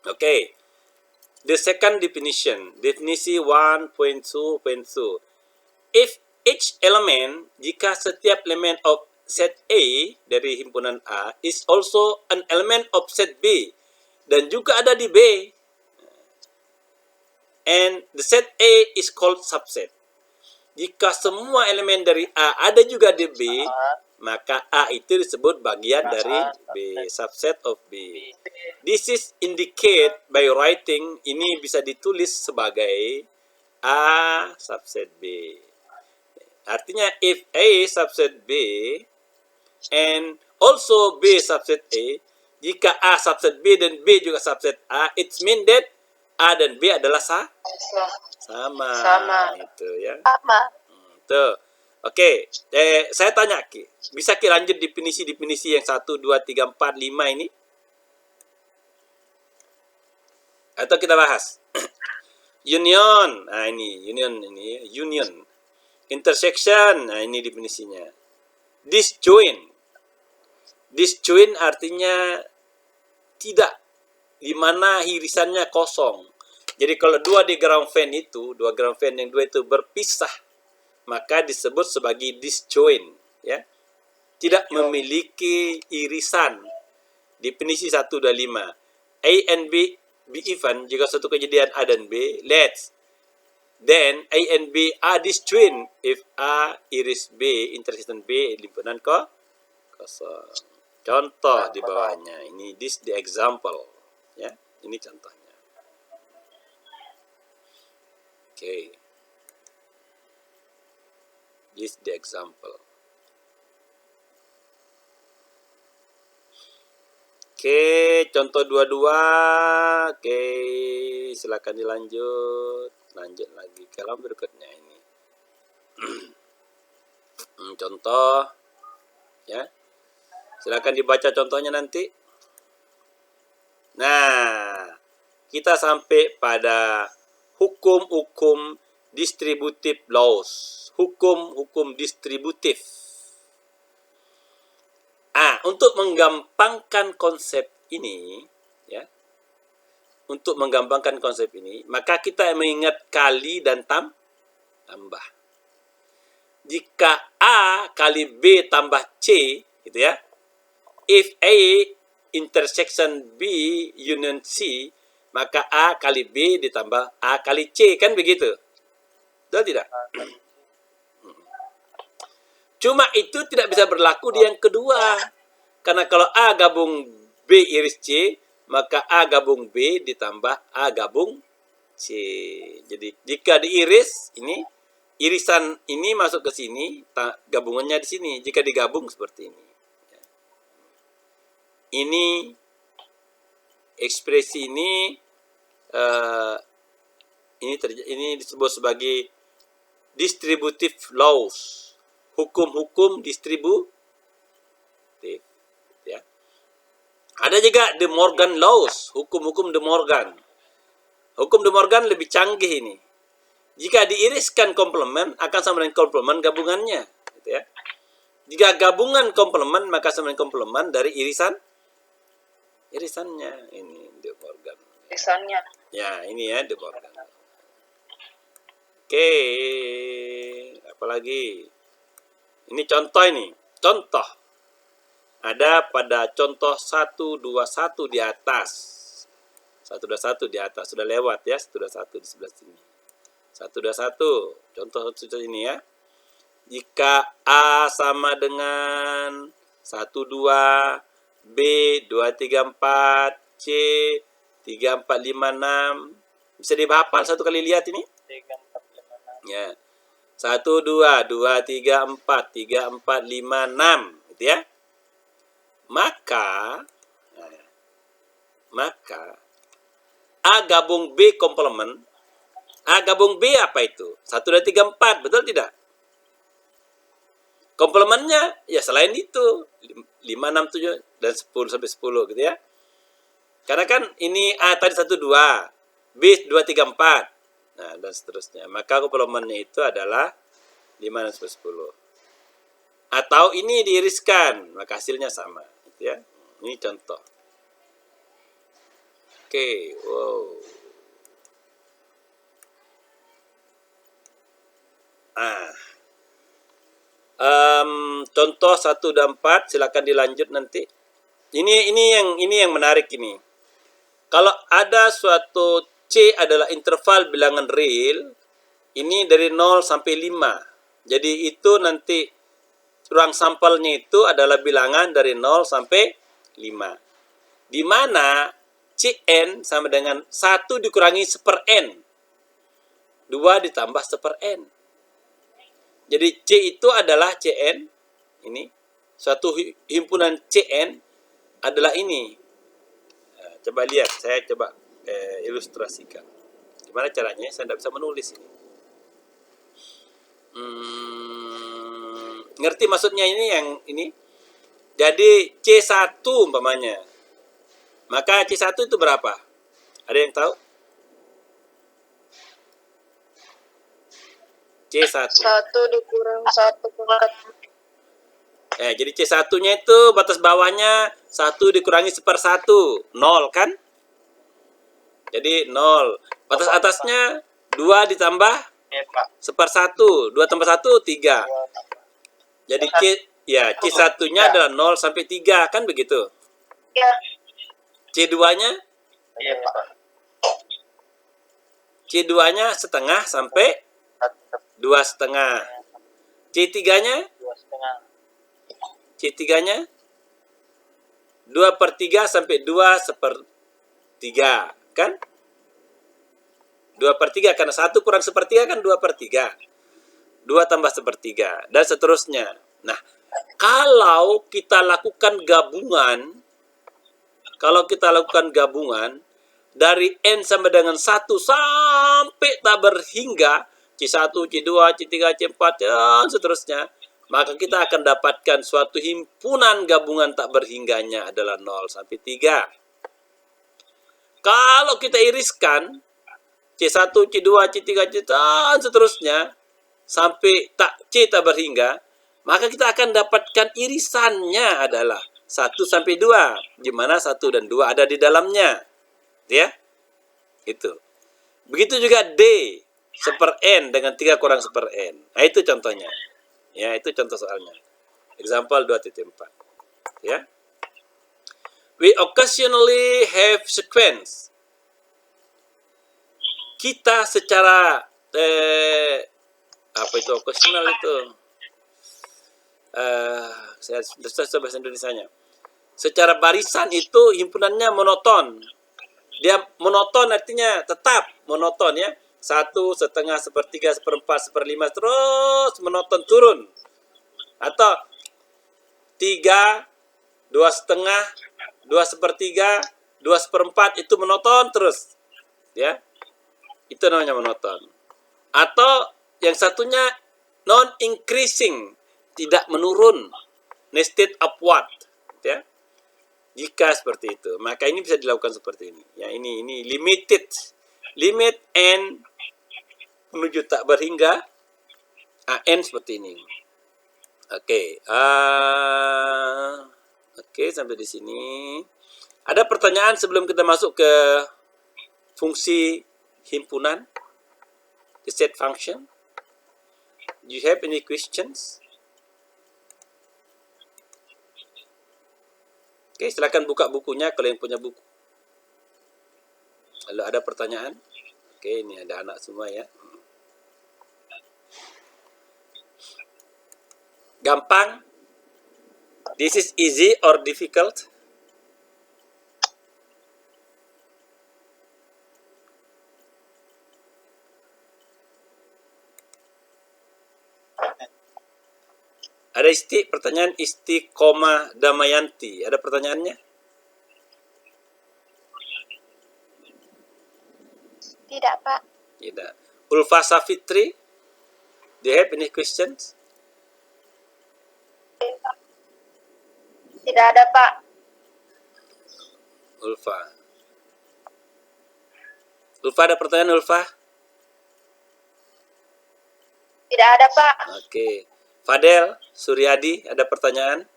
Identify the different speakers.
Speaker 1: Okay. The second definition, definisi 1.2.2. If each element, jika setiap elemen of set A dari himpunan A is also an element of set B dan juga ada di B, and the set A is called subset. Jika semua elemen dari A ada juga di B, maka A itu disebut bagian dari B, subset of B. This is indicate by writing, ini bisa ditulis sebagai A subset B. Artinya if A subset B and also B subset A, jika A subset B dan B juga subset A, it means that A dan B adalah sama. Itu ya. Tuh. Oke, saya tanya Ki, bisa Ki lanjut definisi-definisi yang 1, 2, 3, 4, 5 ini? Atau kita bahas? Union, nah ini union. Intersection, nah ini definisinya. Disjoint artinya tidak, di mana irisannya kosong. Jadi kalau dua ground fan yang dua itu berpisah, maka disebut sebagai disjoint, ya. Tidak memiliki irisan. Definisi 1, 2, 5. A and B be even, jika suatu kejadian A dan B, then A and B are disjoint if A iris B, intersection B, himpunan kosong. Contoh di bawahnya, ini this the example, ya. Ini contohnya. Okay. This the example. Oke, contoh 22. Oke, silakan dilanjut. Lanjut lagi ke halaman berikutnya ini. Contoh, ya. Silakan dibaca contohnya nanti. Nah, kita sampai pada hukum-hukum distributive laws. Hukum-hukum distributif. Untuk menggampangkan konsep ini, ya. Untuk menggampangkan konsep ini, maka kita mengingat kali dan tambah. Jika A kali B tambah C, gitu ya. If A intersection B union C, maka A kali B ditambah A kali C, kan begitu? Betul tidak? Cuma itu tidak bisa berlaku di yang kedua. Karena kalau A gabung B iris C, maka A gabung B ditambah A gabung C. Jadi jika diiris, ini irisan ini masuk ke sini, gabungannya di sini. Jika digabung seperti ini. Ini ekspresi ini disebut sebagai distributive laws. Hukum-hukum distributif, ya. Ada juga De Morgan laws, hukum-hukum De Morgan. Hukum De Morgan lebih canggih ini. Jika diiriskan komplement akan sama dengan komplement gabungannya, gitu ya. Jika gabungan komplement maka sama dengan komplement dari irisannya. Ini De Morgan.
Speaker 2: Irisannya.
Speaker 1: Ya, ini ya De Morgan. Oke, apalagi? Ini contoh ini. Contoh. Ada pada contoh 121 di atas. 121 di atas. Sudah lewat ya. 121 di sebelah sini. 121. Contoh ini ya. Jika A sama dengan 12, B 234, C 3456. Bisa dihafal satu kali lihat ini?
Speaker 2: 3456.
Speaker 1: Ya. 1, 2, 2, 3, 4, 3, 4, 5, 6. Gitu ya. Maka A gabung B komplement. A gabung B apa itu? 1, 2, 3, 4. Betul tidak? Komplementnya ya selain itu 5, 6, 7 dan 10 sampai 10 gitu ya. Karena kan ini A tadi 1, 2, B 2, 3, 4. Nah, dan seterusnya. Maka komplementnya itu adalah 5 dan 10. Atau ini diiriskan, maka hasilnya sama. Gitu ya. Ini contoh. Oke, wow. Contoh 1 dan 4, silakan dilanjut nanti. Ini yang menarik ini. Kalau ada suatu C adalah interval bilangan real, ini dari 0 sampai 5. Jadi itu nanti ruang sampelnya itu adalah bilangan dari 0 sampai 5. Di mana Cn sama dengan 1 dikurangi 1/n. 2 ditambah 1/n. Jadi C itu adalah Cn. Ini suatu himpunan Cn adalah ini. Nah, coba lihat, saya coba ilustrasikan. Gimana caranya? Saya tidak bisa menulis ini. Ngerti maksudnya ini yang ini? Jadi C1 umpamanya. Maka C1 itu berapa? Ada yang tahu? C1.
Speaker 2: 1 dikurang 1 pangkat.
Speaker 1: Jadi C1-nya itu batas bawahnya 1 dikurangi 1/1. 0 kan? Jadi 0. Batas atasnya 2 ditambah
Speaker 2: Iya, Pak.
Speaker 1: 1/1. 2 tambah 1, 3. Jadi C1-nya adalah 0 sampai 3. Kan begitu?
Speaker 2: Iya.
Speaker 1: C2-nya?
Speaker 2: Iya, Pak.
Speaker 1: C2-nya setengah sampai 2,5. C3-nya?
Speaker 2: 2,5.
Speaker 1: C3-nya 2/3 sampai 2/3, kan? 2/3 karena 1 kurang 1/3 kan 2/3. 2 tambah 1/3 dan seterusnya. Nah, kalau kita lakukan gabungan dari n sama dengan 1 sampai tak berhingga C1, C2, C3, C4 dan seterusnya, maka kita akan dapatkan suatu himpunan gabungan tak berhingganya adalah 0 sampai 3. Kalau kita iriskan C1, C2, C3, C dan seterusnya sampai C tak berhingga, maka kita akan dapatkan irisannya adalah 1 sampai 2, di mana 1 dan 2 ada di dalamnya. Ya? Itu. Begitu juga D 1/n dengan 3 kurang 1/n. Nah, itu contohnya. Ya, itu contoh soalnya. Example 2.4. Ya. We occasionally have sequence. Kita secara apa itu occasional itu? Saya bahasa Indonesianya. Secara barisan itu himpunannya monoton. Dia monoton artinya tetap monoton ya. 1, setengah, 1/3, 1/4, 1/5 terus monoton turun. Atau 3, 2,5, 2/3, 2/4 itu monoton terus. Ya. Itu namanya monoton. Atau yang satunya non-increasing, tidak menurun, nested upward. Ya. Jika seperti itu, maka ini bisa dilakukan seperti ini. Ya, ini limited, limit n menuju tak berhingga, n seperti ini. Oke, sampai di sini. Ada pertanyaan sebelum kita masuk ke fungsi himpunan, the set function? Do you have any questions? Oke, silakan buka bukunya kalau yang punya buku. Kalau ada pertanyaan? Oke, ini ada anak semua ya. Gampang? This is easy or difficult? Ada pertanyaan Koma Damayanti. Ada pertanyaannya?
Speaker 2: Tidak, Pak.
Speaker 1: Tidak. Ulfa Safitri, do you have any questions?
Speaker 2: Tidak ada, Pak.
Speaker 1: Ulfa, ada pertanyaan, Ulfa?
Speaker 2: Tidak ada, Pak.
Speaker 1: Oke. Fadel Suryadi, ada pertanyaan?